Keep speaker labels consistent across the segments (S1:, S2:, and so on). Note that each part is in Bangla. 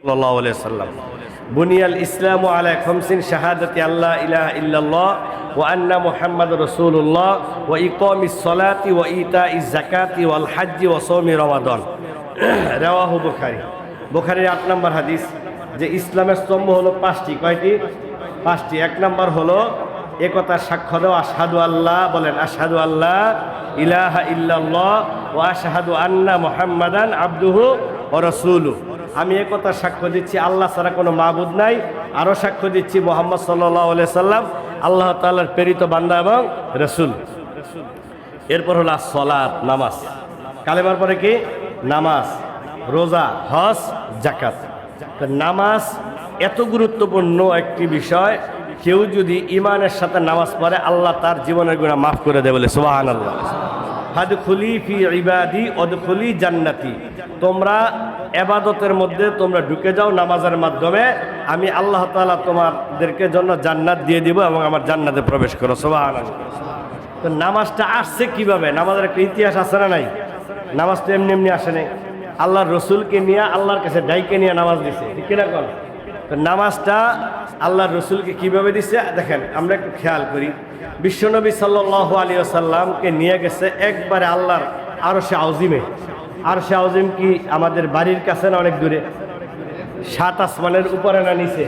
S1: সাল্লাল্লাহু আলাইহি ওয়াসাল্লাম বুনিয়াল ইসলামু আলা খামসিন শাহাদাতি আল্লা ইলাহা ইল্লাল্লাহ ওয়া আন্না মুহাম্মাদুর রাসূলুল্লাহ ওয়া ইকামিস সালাতি ওয়া ইতাইজ যাকাতি ওয়াল হজ্জি ওয়া সাওমি রমাদান। রাওয়াহু বুখারী। বুখারীর 8 নম্বর হাদিস যে ইসলামের স্তম্ভ হলো 5টি। কয়টি? 5টি। 1 নম্বর হলো একতার সাক্ষ্য দেওয়া, আশহাদু আল্লাহ, বলেন আশহাদু আল্লাহ ইলাহা ইল্লাল্লাহ ওয়া আশহাদু আন্না মুহাম্মাদান আবদুহু ওয়া রাসূলুহু। আমি একতার সাক্ষ্য দিচ্ছি আল্লাহ ছাড়া কোনো মাবুদ নাই, আরও সাক্ষ্য দিচ্ছি মুহাম্মদ সাল্লাল্লাহু আলাইহি সাল্লাম আল্লাহ তাআলার প্রেরিত বান্দা এবং রাসূল। এরপর হলো সালাত, নামাজ। কালেমার পরে কি? নামাজ, রোজা, হজ, যাকাত। নামাজ এত গুরুত্বপূর্ণ একটি বিষয়, কেউ যদি ইমানের সাথে নামাজ পড়ে আল্লাহ তার জীবনের গুনাহ মাফ করে দেবে, বলে সুবহানাল্লাহ। ফাদখুলি ফি ইবাদি ওয়াদখুলি জান্নাতি। তোমরা ইবাদতের মধ্যে তোমরা ঢুকে যাও নামাজের মাধ্যমে, আমি আল্লাহ তাআলা তোমাদেরকে জন্য জান্নাত দিয়ে দিব এবং আমার জান্নাতে প্রবেশ করো, সুবহানাল্লাহ। তো নামাজটা আসছে কিভাবে? নামাজের একটা ইতিহাস আছে না নাই? নামাজ তো এমনি এমনি আসে নাই। আল্লাহর রসুলকে নিয়ে আল্লাহর কাছে ডাইকে নিয়ে নামাজ দিছে, ঠিক কিনা বল? তো নামাজটা আল্লাহর রসুলকে কিভাবে দিছে দেখেন, আমরা একটু খেয়াল করি। বিশ্বনবী সাল্লাল্লাহু আলাইহি ওয়াসাল্লামকে নিয়ে গেছে একবারে আল্লাহর আরশে আযিমে। আরশে আযিম কি আমাদের বাড়ির কাছে না অনেক দূরে? 7 আসমানের উপরে না নিচে?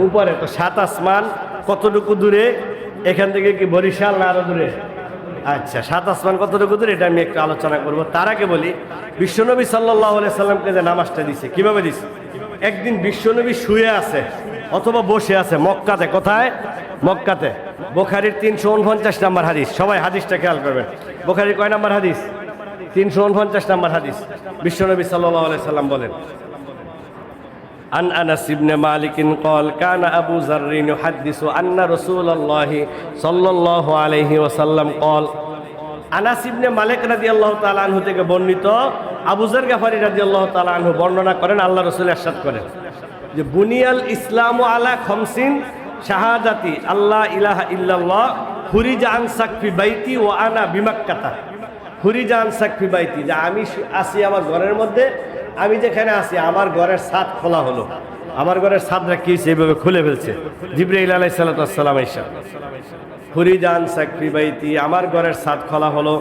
S1: উপরে। তো 7 আসমান কতটুকু দূরে? এখান থেকে কি বরিশাল না আরো দূরে? আচ্ছা, 7 আসমান কতটুকু দূরে এটা আমি একটু আলোচনা করব। তার আগে বলি, বিশ্বনবী সাল্লাল্লাহু আলাইহি সাল্লামকে যে নামাজটা দিছে কিভাবে দিছে? একদিন বিশ্বনবী শুয়ে আছে অথবা বসে আছে মক্কাতে। কোথায়? মক্কাতে। বুখারীর 349 নম্বর হাদিস। সবাই হাদিসটা খেয়াল করবেন। বুখারীর কয় নম্বর হাদিস? 349 নম্বর হাদিস। বিশ্বনবী সাল্লাল্লাহু আলাইহি সাল্লাম বলেন, আন আনাস ইবনে মালিক قال كان ابو ذر يحدث ان رسول الله صلى الله عليه وسلم قال। আনাস ইবনে মালিক রাদিয়াল্লাহু তাআলা আনহু থেকে বর্ণিত, আবু যর গফারি রাদিয়াল্লাহু তাআলা আনহু বর্ণনা করেন, আল্লাহ রাসূল ইরশাদ করেন যে বুনিয়াল ইসলামু আলা খামসিন শাহাদাতি আল্লাহ ইলাহা ইল্লাল্লাহ খুরিজা আন সাকফি বাইতি ওয়া আনা বিমাক্কাতা। খুরিজা আন সাকফি বাইতি, যে আমি আছি আমার ঘরের মধ্যে, আমি যেখানে আছি আমার ঘরের ছাদ খোলা হলো। আমার ঘরের ছাদটা কি এইভাবে খুলে ফেলছে জিবরাইল আলাইহিস সালাতু ওয়াস সালাম আইসা। খুরিজান সাকফি বাইতি, আমার ঘরের ছাদ খোলা হলো।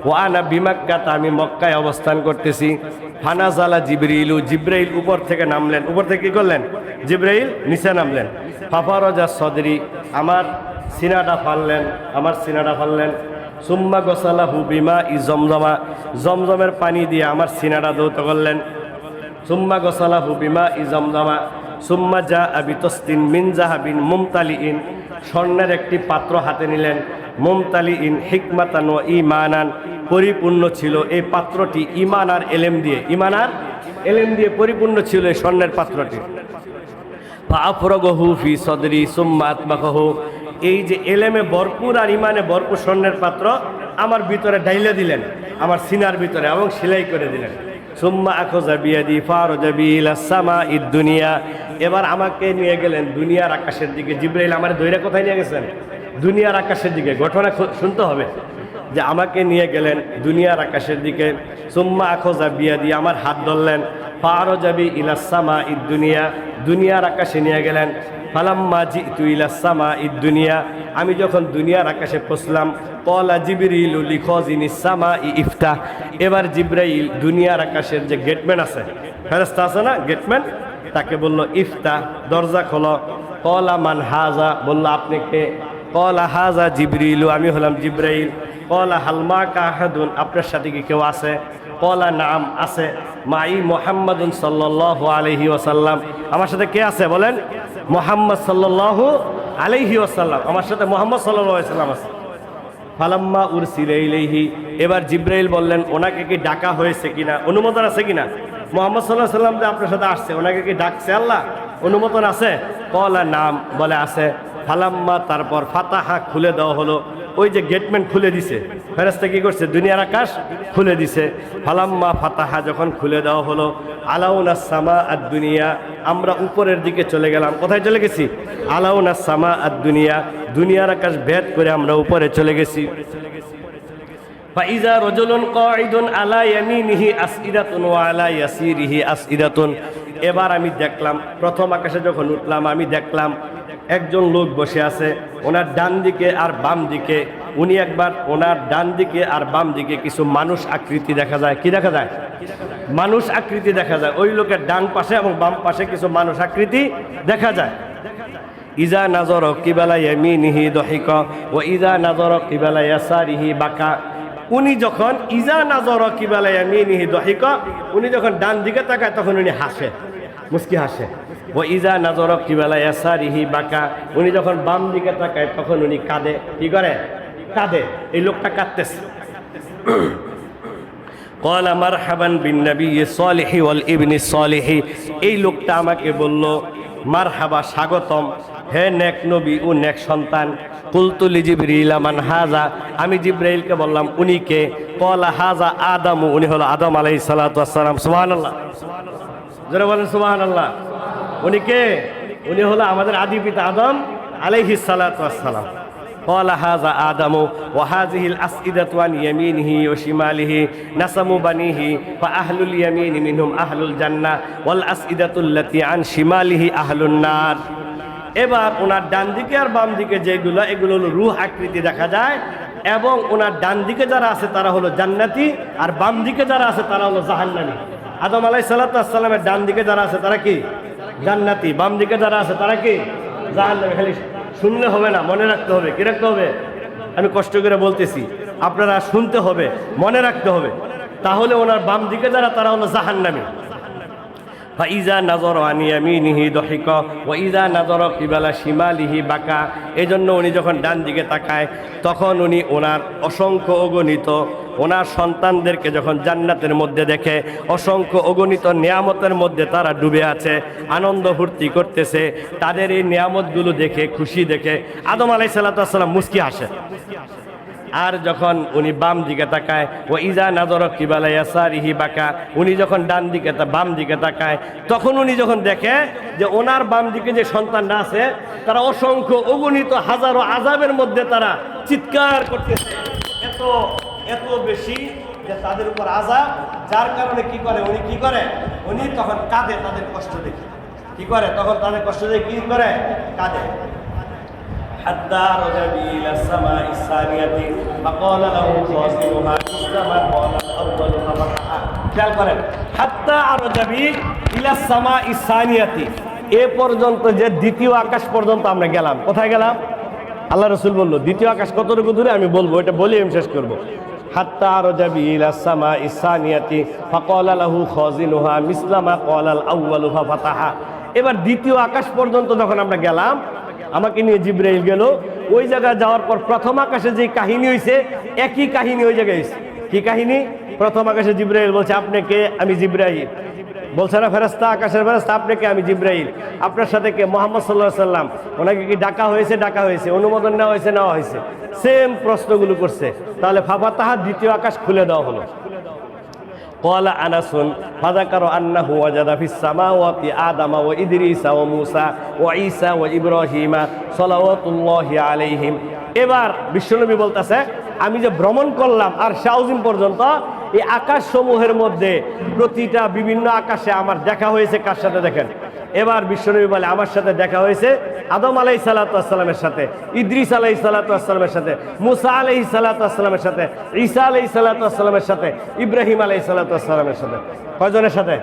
S1: ওয়া আনা বিমাক্কাত, আমি মক্কায় অবস্থান করতেছি। ফানাজালা জিবরিলু, জিবরাইল উপর থেকে নামলেন। উপর থেকে কি করলেন? জিবরাইল নিচে নামলেন। ফাফারাজা সদরি, আমার সিনাটা ফাললেন, আমার সিনাটা ফাললেন। সুম্মা গোসালাহু বিমা ই জমজমা, জমজমের পানি দিয়ে আমার সিনাটা ধৌত করলেন। সুম্মা গোসালাহু বিমা ই জমজমা সুম্মা জা আবিতস্তিন মিন জাহাবিন মুমতালিইন, স্বর্ণের একটি পাত্র হাতে নিলেন। মুমতালিইন হিকমাতান ওয়া ঈমানান, পরিপূর্ণ ছিল এই পাত্রটি ঈমান আর এলেম দিয়ে। ঈমান আর এলেম দিয়ে পরিপূর্ণ ছিল এই স্বর্ণের পাত্রটি। ফাআফরাগহু ফি সদরি সুম্মা আতবাকাহু, এই যে এলেমে ভরপুর আর ঈমানে ভরপুর স্বর্ণের পাত্র আমার ভিতরে ঢাইলে দিলেন, আমার সিনার ভিতরে, এবং সেলাই করে দিলেন। সুম্মা আখাযা বিয়াদি ফারাজা বি ইলাস সামাঈদ দুনিয়া, এবার আমাকে নিয়ে গেলেন দুনিয়ার আকাশের দিকে। জিবরাইল আমার দইরা কোথায় নিয়ে গেছেন? দুনিয়ার আকাশের দিকে। ঘটনা শুনতে হবে যে আমাকে নিয়ে গেলেন দুনিয়ার আকাশের দিকে। সুম্মা আখাযা বিয়াদি, আমার হাত ধরলেন। ফারাজা বি ইলাস সামাঈদ দুনিয়া, দুনিয়ার আকাশে নিয়ে গেলেন। ফালাম্মা জিতু ইলাস সামাঈদ দুনিয়া, আমি যখন দুনিয়ার আকাশে পৌঁছলাম, ক্বালা জিবরিলু লিখাজিনিস সামাঈ ইফতাহ, এবার জিবরাইল দুনিয়ার আকাশের যে গেটম্যান আছে, ফেরেশতা আছে না গেটম্যান, তাকে বলল ইফতাহ, দরজা খোলো। ক্বালা মান হাযা, বলল আপনি কে? ক্বালা হাযা জিবরিলু, আমি হলাম জিবরাইল। ক্বালা হাল মাকা আহাদুন, আপনার সাথে কি কেউ আছে? ক্বালা নাম, আছে। মাই মুহাম্মাদুন সাল্লাল্লাহু আলাইহি ওয়াসাল্লাম, আমার সাথে কে আছে বলেন? মুহাম্মদ সাল্লাল্লাহু আলাইহি ওয়াসাল্লাম, আমার সাথে মুহাম্মদ সাল্লাল্লাহু আলাইহি ওয়াসাল্লাম আছে। ফালাম্মা উরসিলা ইলাইহি, এবার জিবরাইল বললেন ওনাকে কি ডাকা হয়েছে কিনা, অনুমোদন আছে কিনা? মুহাম্মদ সাল্লাল্লাহু আলাইহি ওয়াসাল্লাম যে আপনার সাথে আসছে, ওনাকে কি ডাকছে আল্লাহ? অনুমোদন আছে? ক্বালা নাম, বলে আছে। ফালাম্মা, তারপর ফাতাহা, খুলে দেওয়া হলো। ওই যে গেটম্যান খুলে দিছে, ফেরেশতা কি করছে? দুনিয়ার আকাশ খুলে দিছে। ফালাম্মা ফাতাহা, যখন খুলে দেওয়া হলো, আলাউনাস সামা আদ দুনিয়া, আমরা উপরের দিকে চলে গেলাম। কোথায় চলে গেছি? আলাউনাস সামা আদ দুনিয়া, দুনিয়ার আকাশ ভেদ করে আমরা উপরে চলে গেছি। ফাইজা রাজুলুন কাঈদুন আলা ইয়ামিনিহি আসইদাতুন ওয়া আলা ইয়াসিরিহি আসইদাতুন, এবার আমি দেখলাম, প্রথম আকাশে যখন উঠলাম আমি দেখলাম একজন লোক বসে আছে, ওনার ডান দিকে আর বাম দিকে, উনি একবার ওনার ডান দিকে আর বাম দিকে কিছু মানুষ আকৃতি দেখা যায়। কি দেখা যায়? মানুষ আকৃতি দেখা যায়। ওই লোকের ডান পাশে এবং বাম পাশে কিছু মানুষ আকৃতি দেখা যায়। ইজা নাজর কিবালা ইয়ামিনিহি দহিকা ওয়া ইজা নাজর কিবালা ইয়াসারিহি বাকা। উনি যখন ইজা নাজর কিবালা ইয়ামিনিহি দহিকা, উনি যখন ডান দিকে তাকায় তখন উনি হাসে, মুস্কি হাসে। ও ইজা নাজর কিবালা ইয়াসারিহি বাকা, উনি যখন বাম দিকে তাকায় তখন উনি কাঁদে। কি করে? কাঁদে। এই লোকটা কাঁদতেছে। ক্বালা মারহাবান বিন নবিয়্যি সালিহি ওয়াল ইবনি সালিহি। এই লোকটা আমাকে বলল, মারহাবা, স্বাগতম, হে নেক নবী ও নেক সন্তান। কুলতু লিজিবরিল মান হাজা, আমি জিবরাইলকে বললাম উনি কে? ক্বালা হাজা আদম, উনি হলো আদম আলাইহিস সালাতু ওয়াস সালাম। সুবহানাল্লাহ, যারা বলেন সুবহানাল্লাহ। উনি কে? উনি হলো আমাদের আদি পিতা আদম আলাইহিস সালাতু ওয়াস সালাম। ক্বালা হাজা আদম ওয়া হাযিহিল আসইদাতু আন ইয়ামিনিহি ওয়া শিমালিহি নাসামু বানিহি ফা আহলুল ইয়ামিনি মিনহুম আহলুল জান্নাহ ওয়াল আসইদাতু আল্লাতী আন শিমালিহি আহলুন নার। এবার ওনার ডান দিকে আর বাম দিকে যেগুলো, এগুলো হলো রূহ আকৃতি দেখা যায়, এবং ওনার ডান দিকে যারা আছে তারা হলো জান্নাতি, আর বাম দিকে যারা আছে তারা হলো জাহান্নামী। আদম আলাইহিস সালাতু ওয়াস সালামের ডান দিকে যারা আছে তারা কি? জান্নাতি। বাম দিকে যারা আছে তারা কি? জাহান্নামী। খালি শুনলে হবে না, মনে রাখতে হবে। কি রাখতে হবে? আমি কষ্ট করে বলতেছি, আপনারা শুনতে হবে, মনে রাখতে হবে। তাহলে ওনার বাম দিকে যারা তারা হলো জাহান্নামী। ফাইজা নাজর আন ইয়ামিনিহি দহিকা ওয়া ইজা নাজর কিবালা শিমালিহি বাকা। এজন্য উনি যখন ডান দিকে তাকায় তখন উনি ওনার অসংখ্য অগণিত ওনার সন্তানদেরকে যখন জান্নাতের মধ্যে দেখে, অসংখ্য অগণিত নিয়ামতের মধ্যে তারা ডুবে আছে, আনন্দ ফুর্তি করতেছে, তাদের এই নিয়ামতগুলো দেখে, খুশি দেখে আদম আলাইহিস সালাতু ওয়াস সালাম মুস্কি হাসে। আর যখন উনি বাম দিকে তাকায়, ও ইজা নাজর কিবালা ইয়াসারিহি বাকা, উনি যখন ডান দিকে বাম দিকে তাকায় তখন উনি যখন দেখে যে ওনার বাম দিকে যে সন্তানরা আছে তারা অসংখ্য অগণিত হাজারো আযাবের মধ্যে তারা চিৎকার করতেছে, এত এত বেশি যে তাদের উপর আযাব, যার কারণে কি করে উনি? কি করে? উনি তখন কাঁদে তাদের কষ্ট দেখে। কি করে? তখন তাদের কষ্ট দেখে কি করে? কাঁদে। حتى رجع إلى السماء الثانية فقال له خازنها كما قال الأول ففتحها। খেয়াল করেন, হাত্তা আরজাবি ইলা সামা ইসানিয়াতি, এ পর্যন্ত যে দ্বিতীয় আকাশ পর্যন্ত আমরা গেলাম। কোথায় গেলাম? আল্লাহ রাসূল বলল দ্বিতীয় আকাশ কতটুকু দূরে আমি বলবো, এটা বলে আমি শেষ করব। হাত্তা আরজাবি ইলা সামা ইসানিয়াতি ফাকালা লাহু খাজিনুহা মিসলা মা ক্বালা আল আউয়ালু ফাফাতাহা। এবার দ্বিতীয় আকাশ পর্যন্ত যখন আমরা গেলাম, আমাকে নিয়ে জিবরাইল গেল। ওই জায়গায় যাওয়ার পর প্রথম আকাশে যে কাহিনী হয়েছে একই কাহিনী ওই জায়গায় হয়েছে। কি কাহিনী? প্রথম আকাশে জিবরাইল বলছে আপনি কে? আমি জিবরাইল। বলছে না ফেরেশতা, আকাশের ফেরেশতা, আপনি কে? আমি জিবরাইল। আপনার সাথে কে? মুহাম্মদ সাল্লাল্লাহু আলাইহি সাল্লাম। ওনাকে কি ডাকা হয়েছে? ডাকা হয়েছে। অনুমোদন নেওয়া হয়েছে? নেওয়া হয়েছে। সেম প্রশ্নগুলো করছে। তাহলে ফাফাতাহা, দ্বিতীয় আকাশ খুলে দেওয়া হলো। ক্বালা আনাসুন ফাযাকারা আন্নাহু ওয়াজাদা ফিস সামাওয়াতি আদামা ওয়া ইদরিসা ওয়া মূসা ওয়া ঈসা ওয়া ইব্রাহিমা সালাওয়াতুল্লাহি আলাইহিম। এবার বিশ্বনবী বলতেছে আমি যে ভ্রমণ করলাম আর শাউজিম পর্যন্ত, এই আকাশ সমূহের মধ্যে প্রতিটা বিভিন্ন আকাশে আমার দেখা হয়েছে। কার সাথে? দেখেন, এবার বিশ্বনবী বলে আমার সাথে দেখা হয়েছে আদম আলাইহিস সালাতু ওয়াস সালামের সাথে, ইদ্রিস আলাইহিস সালাতু ওয়াস সালামের সাথে, মূসা আলাইহিস সালাতু ওয়াস সালামের সাথে, ঈসা আলাইহিস সালাতু ওয়াস সালামের সাথে, ইব্রাহিম আলাইহিস সালাতু ওয়াস সালামের সাথে। কয়জনের সাথে?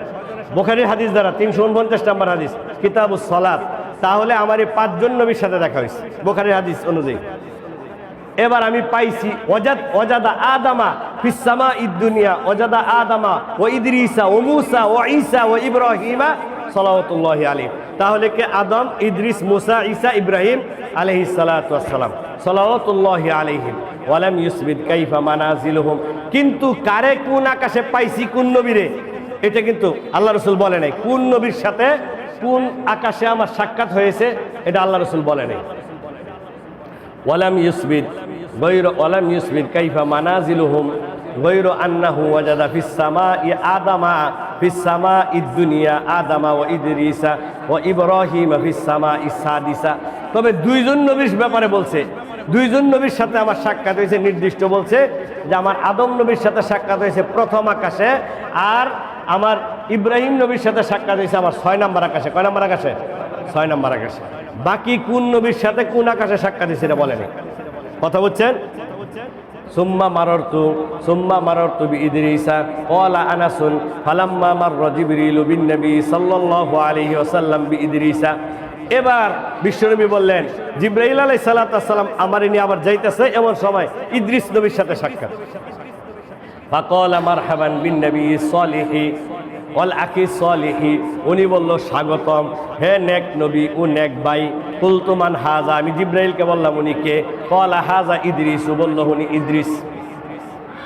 S1: বুখারীর হাদিস দ্বারা 349 নম্বর হাদিস, কিতাবুস সালাত। তাহলে আমার এই 5 জন নবীর সাথে দেখা হয়েছে বুখারীর হাদিস অনুযায়ী। এবার আমি পাইছি ওয়াজাদা আদামা ফিস সামাঈদ দুনিয়া ওয়াজাদা আদামা ওয়া ইদ্রিসা ওয়া মূসা ওয়া ঈসা ওয়া ইব্রাহিমা সালাওয়াতুল্লাহি আলাইহি। তাহলে কে? আদম, ইদ্রিস, মূসা, ঈসা, ইব্রাহিম আলাইহিস সালাতু ওয়াস সালাম সালাওয়াতুল্লাহি আলাইহিম। ওয়ালাম ইউসবিত কাইফা মানাজিলুহুম, কিন্তু কারে কোন আকাশে পাইছি, কোন নবীরে, এটা কিন্তু আল্লাহ রাসূল বলে নাই। কোন নবীর সাথে কোন আকাশে আমার সাক্ষাৎ হয়েছে এটা আল্লাহ রাসূল বলে নাই। ওয়ালাম ইউসবিত কাইফা মানাজিলুহুম গায়রু আন্নাহু ওয়াজাদা ফিস সামাই আদামা ফিস সামাঈদ দুনিয়া আদামা ওয়া ইদরিসা ওয়া ইব্রাহিম ফিস সামাইস সাদিসা। তবে দুইজন নবীর ব্যাপারে বলছে, দুইজন নবীর সাথে আমার সাক্ষাৎ হয়েছে, নির্দিষ্ট বলছে যে আমার আদম নবীর সাথে সাক্ষাৎ হয়েছে প্রথম আকাশে, আর আমার ইব্রাহিম নবীর সাথে সাক্ষাৎ হয়েছে আমার 6 নম্বর আকাশে। কয় নম্বর আকাশে? 6 নম্বর আকাশে। বাকি কোন নবীর সাথে কোন আকাশে সাক্ষাৎ হয়েছে এটা বলেনি। কথা বুঝছেন? সুম্মা মারারতু বিইদ্রিসা ক্বালা আনাসুন ফালাম্মা মাররা জিবরিলু বিন নবী সাল্লাল্লাহু আলাইহি ওয়াসাল্লাম বিইদ্রিসা। এবার বিশ্বনবী বললেন জিবরাইল আলাইহিস সালাতু ওয়াস সালাম আমার নিয়ে আবার যাইতেছে, এমন সময় ইদ্রিস নবীর সাথে সাক্ষাৎ। ফাকালা মারহাবান বিন নবী সালিহি ওয়াল আখি সালিহি। উনি বলল স্বাগতম হে নেক নবী ও নেক ভাই। কুলতু মান হাজা, আমি জিবরাইলকে বললাম উনি কে? ক্বালা হাজা ইদ্রিস, বলল উনি ইদ্রিস।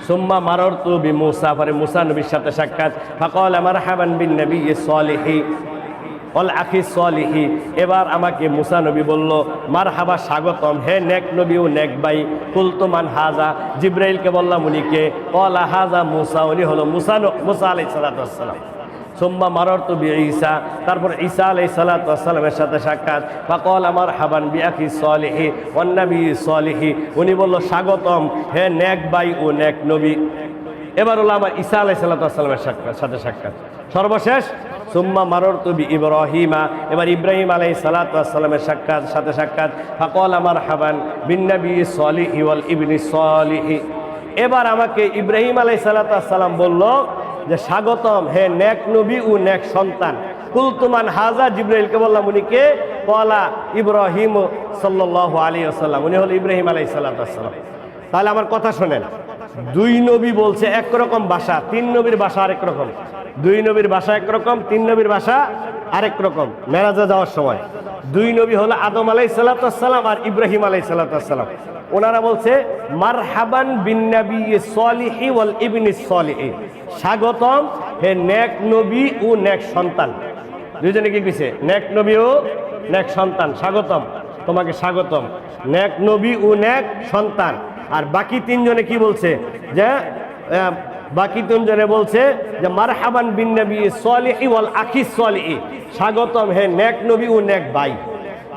S1: সুম্মা মারারতু বিমূসা, পরে মূসা নবীর সাথে সাক্ষাৎ। ফাকালা মারহাবান বিন নবী সালিহি ওয়াল আখি সালিহি। এবার আমাকে মূসা নবী বলল মারহাবা, স্বাগতম হে নেক নবী ও নেক ভাই। কুলতু মান হাজা, জিবরাইলকে বললাম উনি কে? ক্বালা হাজা মূসা, উনি হলো মূসা আলাইহিস সালাতু ওয়াস সালাম। সুম্মা মারারতু বিঈসা, তারপর ঈসা আলাইহিস সালাতু ওয়াস সালামের সাথে সাক্ষাৎ। ফাকালা মারহাবান বিআখি সালিহি ওয়ান নবী সালিহি, উনি বলল স্বাগতম হে নেক ভাই ও নেক নবী। এবার হলো আমার ঈসা আলাইহিস সালাতু ওয়াস সালামের সাথে সাক্ষাৎ। সর্বশেষ সুম্মা মারারতু বিইব্রাহিমা, এবার ইব্রাহিম আলাইহিস সালাতু ওয়াস সালামের সাথে সাক্ষাৎ। ফাকালা মারহাবান বিন নবী সালিহি ওয়াল ইবনি সালিহি। এবার আমাকে ইব্রাহিম আলাইহিস সালাতু ওয়াস সালাম বলল যে স্বাগতম হে নেক নবী ও নেক সন্তান। কুলতু মান হাজা, জিবরাইলকে বললাম উনি কে? ক্বালা ইব্রাহিম সাল্লাল্লাহু আলাইহি ওয়াসাল্লাম, উনি হলো ইব্রাহিম আলাইহিস সালাতু ওয়াস সালাম। তাহলে আমার কথা শোনেন, 2 নবী বলছে একরকম ভাষা, 3 নবীর ভাষা আরেক রকম। 2 নবীর ভাষা একরকম, 3 নবীর ভাষা আরেক রকম। মেরাজে যাওয়ার সময় 2 নবী হলো আদম আলাইহিস সালাতু ওয়াস সালাম আর ইব্রাহিম আলাইহিস সালাতু ওয়াস সালাম। ওনারা বলছে মারহাবান বিন নবী সালিহি ওয়াল ইবনি সালিহি, স্বাগতম হে নেক নবী ও নেক সন্তান। দুইজনে কি কইছে? নেক নবী ও নেক সন্তান, স্বাগতম, তোমাকে স্বাগতম নেক নবী ও নেক সন্তান। আর বাকি 3 জনে কি বলছে? যে বাকি 3 জনে বলছে যে মারহাবান বিন নবী সালিহি ওয়াল আখি সালিহি, স্বাগতম হে নেক নবী ও নেক ভাই।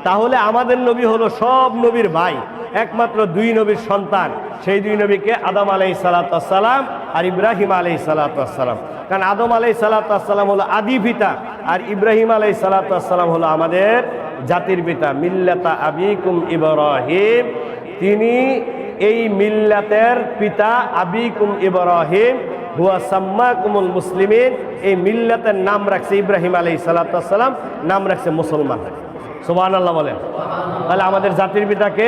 S1: তাহলে আমাদের নবী হলো সব নবীর ভাই, একমাত্র 2 নবীর সন্তান। সেই 2 নবীকে আদম আলাইহিস সালাতু ওয়াস সালাম আর ইব্রাহিম আলাইহিস সালাতু ওয়াস সালাম। কারণ আদম আলাইহিস সালাতু ওয়াস সালাম হলো আদি পিতা, আর ইব্রাহিম আলাইহিস সালাতু ওয়াস সালাম হলো আমাদের জাতির পিতা। মিল্লাতা আবিকুম ইব্রাহিম, তিনি এই মিল্লাতের পিতা। আবিকুম ইব্রাহিম হুয়া সাম্মাকুমুল মুসলিমিন, এই মিল্লাতের নাম রাখছে ইব্রাহিম আলাইহিস সালাতু ওয়াস সালাম, নাম রাখছে মুসলমান। সুবহানাল্লাহ বলেন। তাহলে আমাদের জাতির পিতাকে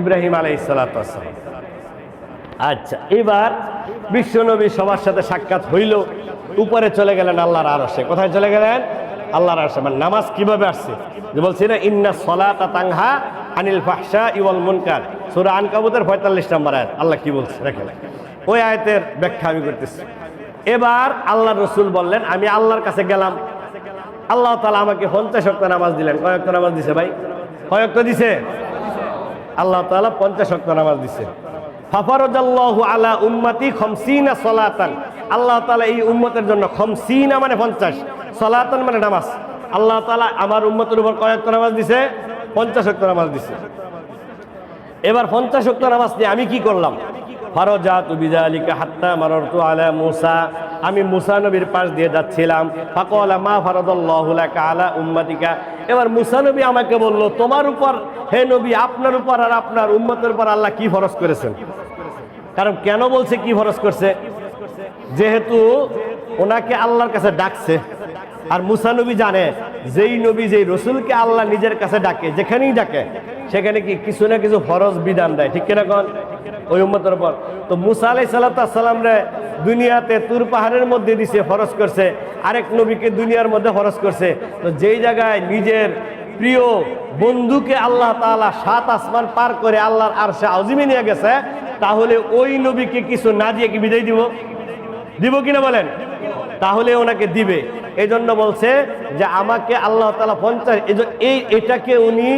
S1: ইব্রাহিম আলাইহিস সালাতু ওয়াস সালাম। আচ্ছা, এবার বিশ্বনবী সবার সাথে সাক্ষাৎ হইল, উপরে চলে গেলেন আল্লাহর আরশে। কোথায় চলে গেলেন? আল্লাহর আরশে। মানে নামাজ কিভাবে আসছে যে বলছি না, ইন্না সলাতা তানহা আনিল ফাহশাই ওয়াল মুনকার, সূরা আনকাবুতের 45 নম্বর আয়াত। আল্লাহ কি বলছে দেখেন, ওই আয়াতের ব্যাখ্যা আমি করতেছি। এবার আল্লাহর রাসূল বললেন আমি আল্লাহর কাছে গেলাম, আল্লাহ তাআলা আমাকে 50 ওয়াক্ত নামাজ দিলেন। কয় ওয়াক্ত নামাজ দিছে ভাই? কয় ওয়াক্ত দিছে? আল্লাহ তাআলা 50 ওয়াক্ত নামাজ দিছে। ফাফারাদাল্লাহু আলা উম্মতি 50 সালাতান, আল্লাহ তাআলা এই উম্মতের জন্য 50 মানে 50, সালাতান মানে নামাজ। আল্লাহ তাআলা আমার উম্মতের উপর কয় ওয়াক্ত নামাজ দিছে? 50 ওয়াক্ত নামাজ দিছে। এবার 50 ওয়াক্ত নামাজ নিয়ে আমি কি করলাম? ফারাজাতু বিযালিকা হাত্তা মারারতু আলা মূসা, আমি মূসা নবীর পাশ দিয়ে যাচ্ছিলাম। ফাকালা মা ফারাদাল্লাহু লাকা আলা উম্মাতিকা, এবার মূসা নবী আমাকে বলল তোমার উপর হে নবী, আপনার উপর আর আপনার উম্মতের উপর আল্লাহ কি ফরজ করেছেন? কারণ কেন বলছে কি ফরজ করছে? যেহেতু ওনাকে আল্লাহর কাছে ডাকছে, আর মূসা নবী জানে যেই নবী যেই রসুলকে আল্লাহ নিজের কাছে ডাকে, যেখানেই ডাকে সেখানে কি কিছু না কিছু ফরজ বিধান দেয়, ঠিক কিনা কোন? ওই উম্মতের উপর তো মূসা আলাইহিস সালাম রে দুনিয়াতে তুর পাহাড়ের মধ্যে দিছে, ফরজ করছে। আরেক নবীকে দুনিয়ার মধ্যে ফরজ করছে। তো যেই জায়গায় নিজের প্রিয় বন্ধুকে আল্লাহ তাআলা 7 আসমান পার করে আল্লাহর আরশে আযিমে নিয়ে গেছে, তাহলে ওই নবীকে কিছু না দিয়ে কি বিদায় দিব কিনা বলেন? তাহলে ওনাকে দিবে। এই জন্য বলছে যে আমাকে আল্লাহ তাআলা 50, এটাকে উনি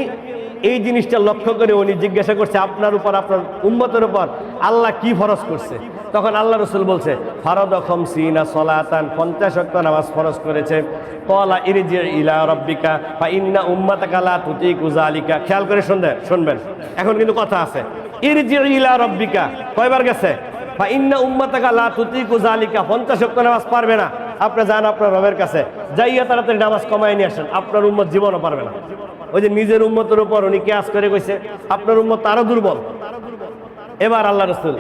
S1: এই জিনিসটা লক্ষ্য করে উনি জিজ্ঞাসা করছে আপনার উপর আপনার উম্মতের উপর আল্লাহ কি ফরজ করছে। তখন আল্লাহ রাসূল বলছে ফারাদা 50 সালাতান, 50 ওয়াক্ত নামাজ ফরজ করেছে। ক্বালা ইরজি ইলা রাব্বিকা ফা ইন্না উম্মাতাকা লা তুতিকু যালিকা। খেয়াল করে শুনবেন, এখন কিন্তু কথা আছে। ইরজি ইলা রাব্বিকা কয়বার গেছে? ফা ইন্না উম্মাতাকা লা তুতিকু যালিকা, 50 ওয়াক্ত নামাজ পারবে না। আপনি যান আপনার রবের কাছে, যাইয়া তাড়াতাড়ি নামাজ কমায় নিয়ে আসেন, আপনার উম্মত জীবনও পারবে না। ওই যে নিজের উম্মতের উপর উনি কিয়াস করে কইছে আপনার উম্মত আরো দুর্বল। এবার আল্লাহ রাসূল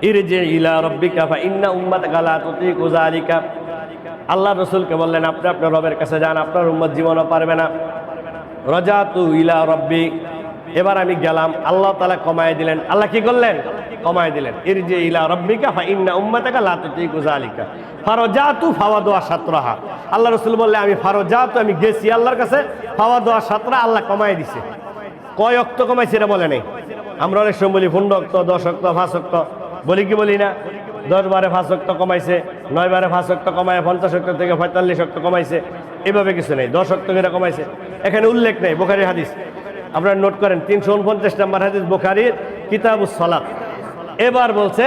S1: ইরজি ইলা রাব্বিকা ফা ইন্না উম্মাতাকা লা তুতিকু যালিকা, আল্লাহ রাসূলকে বললেন আপনি আপনার রবের কাছে যান, আপনার উম্মত জীবনও পারবে না। রাজাতু ইলা রাব্বি, এবার আমি গেলাম, আল্লাহ তাআলা কমায় দিলেন। আল্লাহ কি করলেন? কমায় দিলেন। ইরজি ইলা রাব্বিকা ফা ইন্না উম্মাতাকা লা তুতিকু যালিকা ফারাজাতু ফাওয়াদুয়া শাতরাহা, আল্লাহ রাসূল বললেন আমি ফারাজাতু, আমি গেছি আল্লাহর কাছে, ফাওয়াদুয়া শাতরা, আল্লাহ কমায় দিছে। কয় ওয়াক্ত কমাইছে এটা বলে নাই। আমরা অনেক সময় বলি 15 ওয়াক্ত, 10 ওয়াক্ত, 5 ওয়াক্ত, বলি কি বলি না? 10 বারে 5 ওয়াক্ত কমাইছে, 9 বারে 5 ওয়াক্ত কমায় 50 ওয়াক্ত থেকে 45 ওয়াক্ত কমাইছে, এভাবে কিছু নেই। 10 ওয়াক্ত করে কমাইছে, এখানে উল্লেখ নেই। বুখারীর হাদিস আপনারা নোট করেন, 349 নম্বর হাদিস, বুখারীর কিতাবুস সালাত। এবার বলছে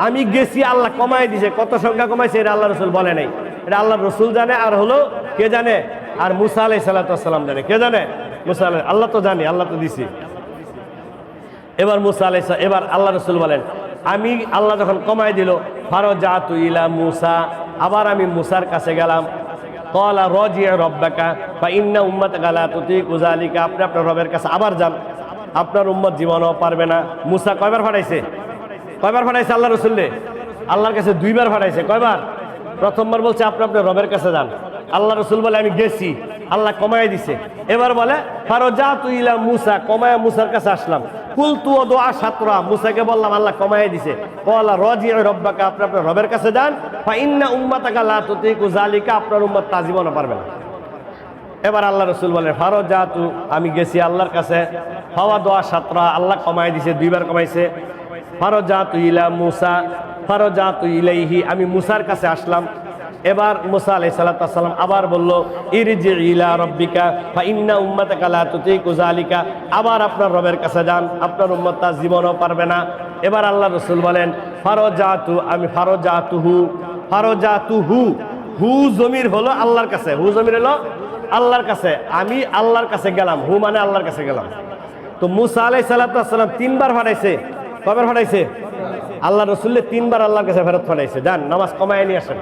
S1: আমি গেছি, আল্লাহ কমায় দিছে। কত সংখ্যা কমাইছে এটা আল্লাহ রাসূল বলে নাই, এটা আল্লাহ রাসূল জানে, আর হলো কে জানে? আর মুসা আলাইহিস সালাতু ওয়াস সালাম জানে। কে জানে? মুসা আলাইহিস, আল্লাহ তো জানি, আল্লাহ তো দিছি। এবার মুসা আলাইহিস, এবার আল্লাহ রাসূল বলেন আমি আল্লাহ যখন কমায় দিল, ফারাজাতু ইলা মুসা, আবার আমি মুসার কাছে গেলাম। ক্বালা রাজি রাব্বাকা ফা ইন্না উম্মাতাকা লা তুতিকু যালিকা, আপনি আপনার রবের কাছে আবার যান, আপনার উম্মত জীবনও পারবে না। মুসা কয়বার ফাটাইছে? কয়বার ফাটাইছে আল্লাহ রাসূলে? আল্লাহর কাছে 2 বার ফাটাইছে। কয়বার? প্রথমবার বলছে আপনি আপনার রবের কাছে যান, আল্লাহ রাসূল বলে আমি গেছি, আল্লাহ কমায় দিছে। এবার বলে ফারাজাতু ইলা মুসা, কমায় মুসার কাছে আসলাম। কুলতু ওয়া শাতরা, মুসাকে বললাম আল্লাহ কমায় দিছে। ক্বালা রাজি রাব্বাকা, আপনি আপনার রবের কাছে যান, ফা ইন্না উম্মাতাকা লা তুতিকু যালিকা, আপনার উম্মত তা জীবনও পারবে না। এবার আল্লাহ রাসূল বলেন ফারাজাতু, আমি গেছি আল্লাহর কাছে, ফাওয়াদুয়া শাতরা, আল্লাহ কমায় দিছে, 2 বার কমাইছে। ফারাজাতু ইলা মুসা, ফারাজাতু ইলাইহি, আমি মুসার কাছে আসলাম। এবার মুসা আলাইহিস সালাতু ওয়াস সালাম আবার বলল ইরজি ইলা রাব্বিকা ফা ইন্না উম্মাতাকা লা তুতিকু যালিকা, আবার আপনার রবের কাছে যান, আপনার উম্মত তা জীবনও পারবে না। এবার আল্লাহ রাসূল বলেন ফারাজাতু, আমি ফারাজাতুহু, হু জমির হলো আল্লাহর কাছে, হু জমির হলো আল্লাহর কাছে, আমি আল্লাহর কাছে গেলাম, হু মানে আল্লাহর কাছে গেলাম। তো মুসা আলাইহিস সালাতু ওয়াস সালাম 3 বার ফাটাইছে। কয়বার ফাটাইছে? আল্লাহ রাসূলের 3 বার আল্লাহর কাছে ফেরত ফাটাইছে, যান নামাজ কমায় নিয়ে আসেন,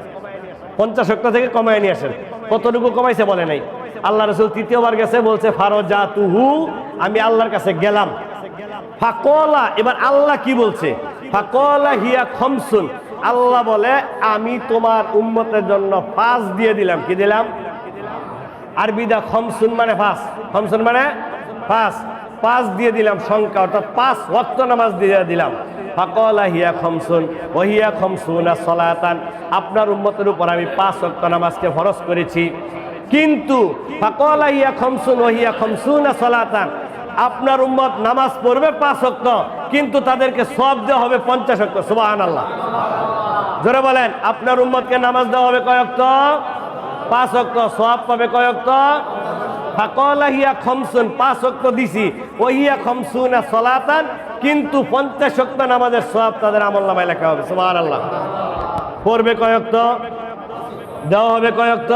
S1: 50 ওয়াক্ত থেকে কমায় নিয়ে আসেন। কতটুকু কমাইছে বলে নাই। আল্লাহ রাসূল 3য় বার গেছে, বলছে ফারাজাতুহু, আমি আল্লাহর কাছে গেলাম। ফাকালা, এবার আল্লাহ কি বলছে? ফাকালা হিয়া খামসুন, আল্লাহ বলে আমি তোমার উম্মতের জন্য 5 দিয়ে দিলাম। কি দিলাম? আরবিদা খামসুন মানে 5, খামসুন মানে 5 দিয়ে দিলাম সংখ্যা, অর্থাৎ 5 ওয়াক্ত নামাজ দিয়ে দিলাম। ফাকালা হিয়া খামসুন ওয়া হিয়া খামসুনা সালাতান, আপনার উম্মতের উপর আমি 5 ওয়াক্ত নামাজকে ফরজ করেছি। কিন্তু ফাকালা হিয়া খামসুন ওয়া হিয়া খামসুনা সালাতান, আপনার উম্মত নামাজ পড়বে 5 ওয়াক্ত, কিন্তু তাদেরকে সওয়াব দেওয়া হবে 50 ওয়াক্ত। সুবহানাল্লাহ, জোরে বলেন। আপনার উম্মতকে নামাজ দেওয়া হবে কয় ওয়াক্ত? 5 ওয়াক্ত। সওয়াব পাবে কয় ওয়াক্ত? ফাকালা হিয়া খামসুন, 5 ওয়াক্ত দিছি, ওয়া হিয়া খামসুনা সালাতান, কিন্তু 50 ওয়াক্ত নামাজের সওয়াব তাদের আমলনামায় লেখা হবে। সুবহানাল্লাহ। পড়বে কয় ওয়াক্ত? দেওয়া হবে কয় ওয়াক্ত?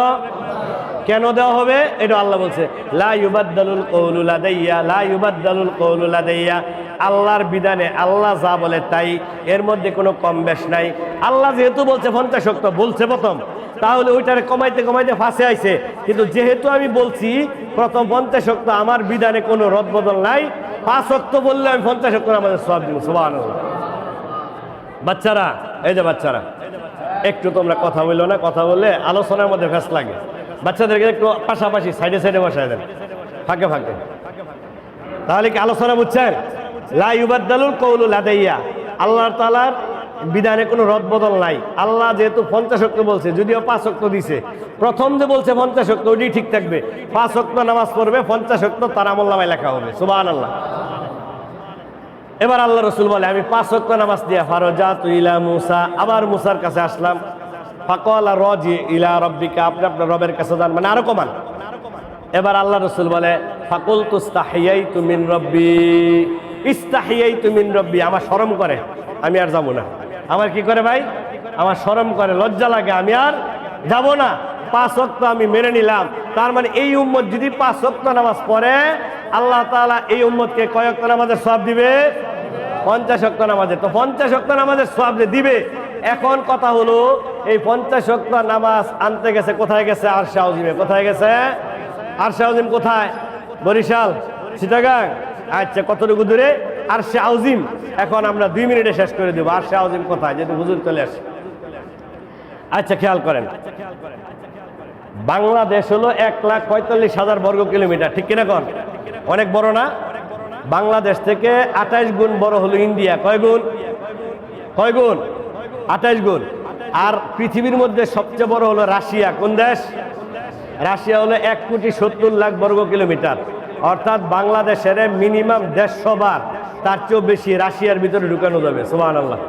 S1: কেন দেওয়া হবে এটা আল্লাহ বলছে, লা ইউবাদদালুল কওলু লাদাইয়া, লা ইউবাদদালুল কওলু লাদাইয়া, আল্লাহর বিধানে আল্লাহ যা বলে তাই, এর মধ্যে কোনো কম বেশ নাই। আল্লাহ যেহেতু বলছে 50 ওয়াক্ত বলছে প্রথম, তাহলে ওইটারে কমাইতে কমাইতে ফাঁসে আইছে। কিন্তু যেহেতু আমি বলছি প্রথম 50 ওয়াক্ত, আমার বিধানে কোনো রদবদল নাই, 5 ওয়াক্ত বললে আমি 50 ওয়াক্ত আমাদের সওয়াব দিব। সুবহানাল্লাহ। বাচ্চারা, এই যে বাচ্চারা, একটু তোমরা কথা বললো না, কথা বললে আলোচনার মধ্যে ফ্যাস লাগে। বাচ্চাদেরকে একটু পাশাপাশি সাইডে সাইডে বসায় দেন, ফাঁকে ফাঁকে, তাহলে কি আলোচনা বুঝছেন? লা ইউবাদদালুল কওলু লাদাইয়া, আল্লাহ তাআলার বিধানে কোনো রদবদল নাই। আল্লাহ যেহেতু 50 ওয়াক্ত বলছে, যদিও 5 ওয়াক্ত দিছে, প্রথম যে বলছে 50 ওয়াক্ত ওইটাই ঠিক থাকবে। 5 ওয়াক্ত নামাজ পড়বে, 50 ওয়াক্ত তার আমলনামায় লেখা হবে। সুবহানাল্লাহ। এবার আল্লাহ রাসূল বলে আমি 5 ওয়াক্ত নামাজ দিয়া ফারাজাতু ইলা মুসা, আবার মুসার কাছে আসলাম। ফাকালা রাজি ইলা রাব্বিকা, আপনি আপনার রবের কাছে যান, মানে আরো কমান। এবার আল্লাহ রাসূল বলে ফাকুলতু ইস্তাহিয়াইতু মিন রাব্বি, ইস্তাহিয়াইতু মিন রাব্বি, আমার শরম করে, আমি আর যাব না। আমার কি করে ভাই? আমার শরম করে, লজ্জা লাগে, আমি আর যাব না। 5 ওয়াক্ত আমি মেনে নিলাম। তার মানে এই উম্মত যদি 5 ওয়াক্ত নামাজ পড়ে, আল্লাহ তাআলা এই উম্মতকে কয় ওয়াক্ত নামাজের সওয়াব দিবে? 50 ওয়াক্ত নামাজের। তো 50 ওয়াক্ত নামাজের সওয়াব যে দিবে, এখন কথা হলো এই 50 ওয়াক্ত নামাজ আনতে গেছে, কোথায় গেছে? আরশে আজিমে। কোথায় গেছে? আরশে আজিম কোথায়? বরিশাল, চিটাগাং। আচ্ছা, কতটুকু দূরে? আরশে আজিম। এখন আমরা 2 মিনিটে শেষ করে দেবো। আরশে আজিম কোথায়, যেহেতু হুজুর চলে আসে। আচ্ছা, খেয়াল করেন, বাংলাদেশ হলো 1,45,000 বর্গ কিলোমিটার, ঠিক কিনা কোন? অনেক বড় না? বাংলাদেশ থেকে 28 গুণ বড় হলো ইন্ডিয়া। কয় গুণ? 28 গুণ। আর পৃথিবীর মধ্যে সবচেয়ে বড় হলো রাশিয়া। কোন দেশ? রাশিয়া হলো 1,70,00,000 বর্গ কিলোমিটার। অর্থাৎ বাংলাদেশের মিনিমাম 150 বার, তার চেয়েও বেশি রাশিয়ার ভিতরে ঢুকানো যাবে। সুবহানাল্লাহ।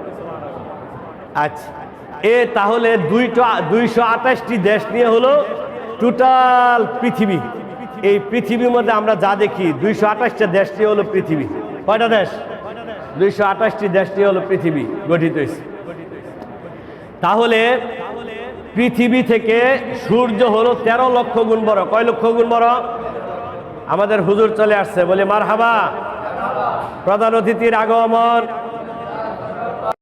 S1: আচ্ছা, তাহলে 228টি দেশ নিয়ে হলো টোটাল পৃথিবী। এই পৃথিবীর মধ্যে আমরা যা দেখি, 228টা দেশ নিয়ে হলো পৃথিবী। কয়টা দেশ? 228টি দেশ নিয়ে হলো পৃথিবী গঠিত হয়েছে। তাহলে পৃথিবী থেকে সূর্য হলো 13 লক্ষ গুণ বড়। কয় লক্ষ গুণ বড়? আমাদের হুজুর চলে আসছে, বলে মারহাবা। প্রধান অতিথির আগমন।